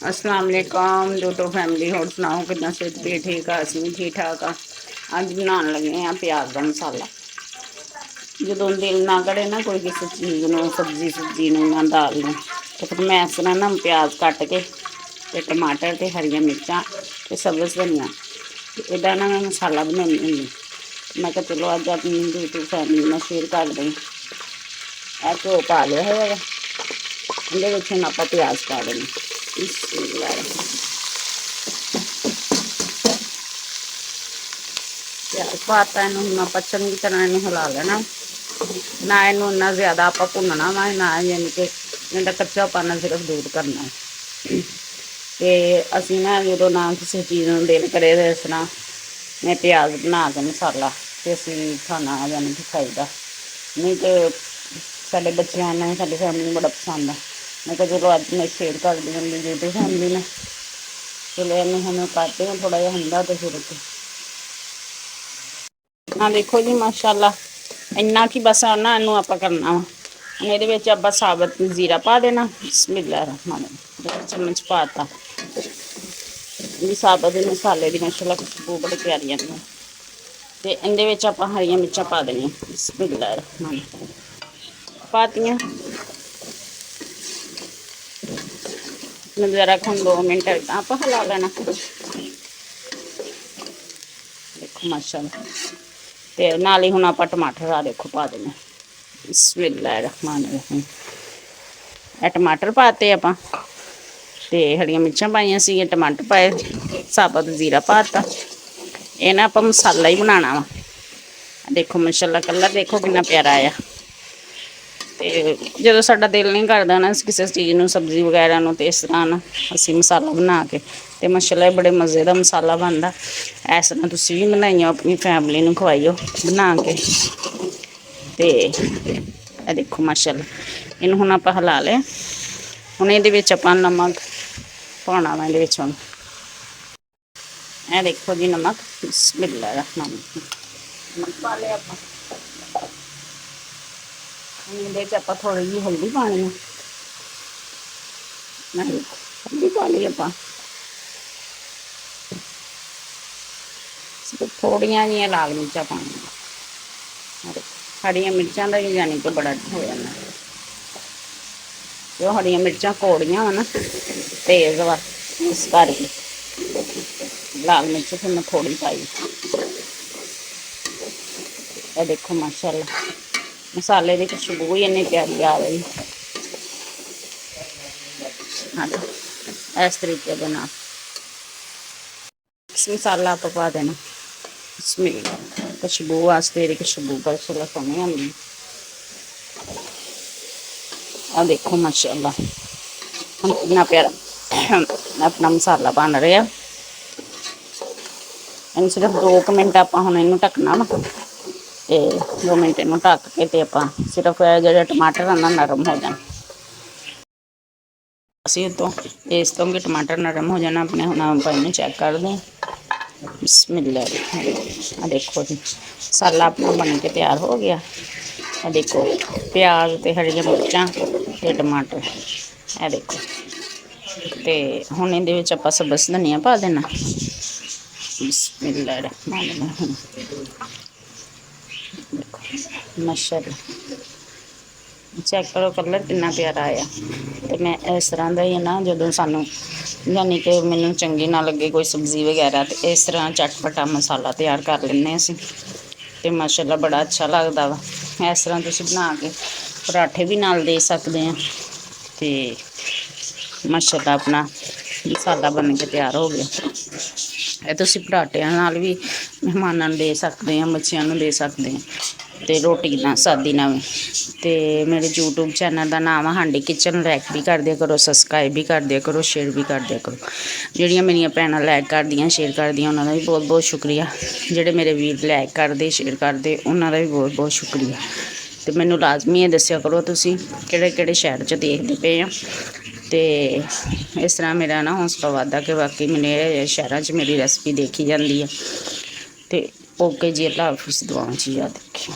अस्सलाम वालेकुम YouTube family. होर सुनाओ कितना सेहत भी ठीक आ, असीं भी ठीक ठाक आ। अज बनाने लगे हैं प्याज का मसाला। जो दिल ना करे ना कोई किसी चीज़ में सब्जी सुब्जी में दाल में, तो फिर मैं इस तरह ना प्याज कट के ते टमाटर ते हरिया मिर्चां ते सब्ज़ धनिया इदा ना मैं मसाला बनानी हूँ। मैं कहा चलो अज अपनी यूट्यूब फैमिली में शेयर कर दें। घ्यो पा लिया है, ये हम आप प्याज पा देंगे। प्याज पाता इन हम आप चंगी तरह इन हिला लेना, ना इनू इन्ना ज़्यादा आप भुनना वा ना, यानी कि इनका कच्चापन सिर्फ दूर करना है। तो असी ना जो ना किसी चीज़ में दिल करे इस तरह मैं प्याज बना के मसाला तो असी खाना यानी कि खाईदा, नहीं तो साढ़े बच्चों ने साड़ी फैमिली बड़ा पसंद है। मैं कहा चलो अज मैं शेयर कर दी अपनी यूट्यूब फैमिली में। चलो इन्हें हमें करते हैं थोड़ा जहा होंगे तो फिर हाँ देखो जी माशाल्लाह इन्ना कि बस ना इनू आप करना वा। ये आप साबत जीरा पा देना, बिस्मिल्लाह रहमान रहीम, चम्मच पाता जी साबत मसाले की माशाल्लाह खुशबू बड़ी प्यारी आती है। तो इन्हें आप हरिया मिर्चा पा देनिया, बिस्मिल्लाह रहमान पातियाँ जरा हम 2 मिनट आप हिला लेना। देखो माशाल्लाह ते नाल ही हुण आप टमाटर आ देखो पा देने, बिस्मिल्लाह रहमान रहीम। टमाटर पाते आप ते हरिया मिर्चां पाइया सी, टमाटर पाए, साबत जीरा पाता। ये ना आप मसाला ही बनाना वा। देखो माशाल्लाह कलर देखो कितना प्यारा आया। तो जो साडा दिल नहीं करता ना किसी चीज़ में सब्जी वगैरह में, तो इस तरह ना असी मसाला बना के तो माशाल्लाह बड़े मज़े का मसाला बनता। इस तरह तुसीं भी बनाइयो अपनी फैमिली में खवाइयो बना के। तो देखो माशाल्लाह इनू हुण आप हिला लिया। हुण ये आप नमक पाना वा, ये हुण ए देखो जी नमक, बिस्मिल्लाह रहमान रहीम नमक पा लिया आप। ये आप थोड़ी जी हल्दी पानी है, हल्दी पा ली आप थोड़िया जी लाल मिर्चा पानी। हरिया मिर्चा का भी यानी कि बड़ा हो जाना, जो हरिया मिर्चा कौड़ियाँ वा ना तेज़ वा, इस करके लाल मिर्च फिर मैं थोड़ी पाई। ये देखो माशाल्लाह मसाले की खुशबू ही इन्नी प्यारी आ रही। हाँ इस तरीके के नाल मसाला आप पा देना, बिस्मिल्लाह खुशबू वास्ते खुशबू बड़ी सोहनी आती। आ देखो माशाल्लाह कितना प्यारा अपना मसाला बन रहा। इन सिर्फ 2 मिनट आप इन ढकना वा, तो 2 मिनट इन ढक के तो आप सिर्फ जो टमाटर है ना नरम हो जाए। असी तो इस तो भी टमाटर नरम हो जाना अपने। हम पानी चेक कर दें, बिस्मिल्लाह। देखो जी मसाला अपना बन के तैयार हो गया। देखो प्याज तो हरिया मिर्चां तो टमाटर, ये देखो। तो हुण ये आप सब्ज़ धनिया पा देना, बिस्मिल्लाह रहमान रहीम। देखो माशाल्लाह चेक करो कलर कितना प्यारा आया। तो मैं इस तरह का ही ना जो सानू यानी कि मैनू चंगी ना लगे कोई सब्ज़ी वगैरह, तो इस तरह चटपटा मसाला तैयार कर लें असीं। तो माशाल्लाह बड़ा अच्छा लगता वा। इस तरह तुसीं बना के पराठे भी नाल दे सकते हैं। तो माशाल्लाह अपना मसाला बन के तैयार हो गया। ये तुसीं पराठियां नाल भी मेहमानों नूं दे सकते हैं, बच्चों नूं दे सकते हैं, तो रोटी ना सादी ना भी। तो मेरे यूट्यूब चैनल का नाम है हांडी किचन। लाइक भी कर दिया करो, सबसक्राइब भी कर दिया करो, शेयर भी कर दिया करो। ਜਿਹੜੀਆਂ मेरिया भैन लाइक कर दियाँ शेयर कर दियाँ उन्होंने भी बहुत बहुत शुक्रिया। ਜਿਹੜੇ मेरे वीर लाइक करते शेयर करते उन्होंने भी बहुत बहुत शुक्रिया। तो मैनू लाजमी ये दस्या करो तुसीं किहड़े शहर च देखते पे आ। तो इस तरह मेरा ना हौसला वादा कि बाकी मेरे शहरों च मेरी रेसिपी देखी जाती है। तो ओके जी, अल्लाह हाफिज़, दुआओं च याद रखियो।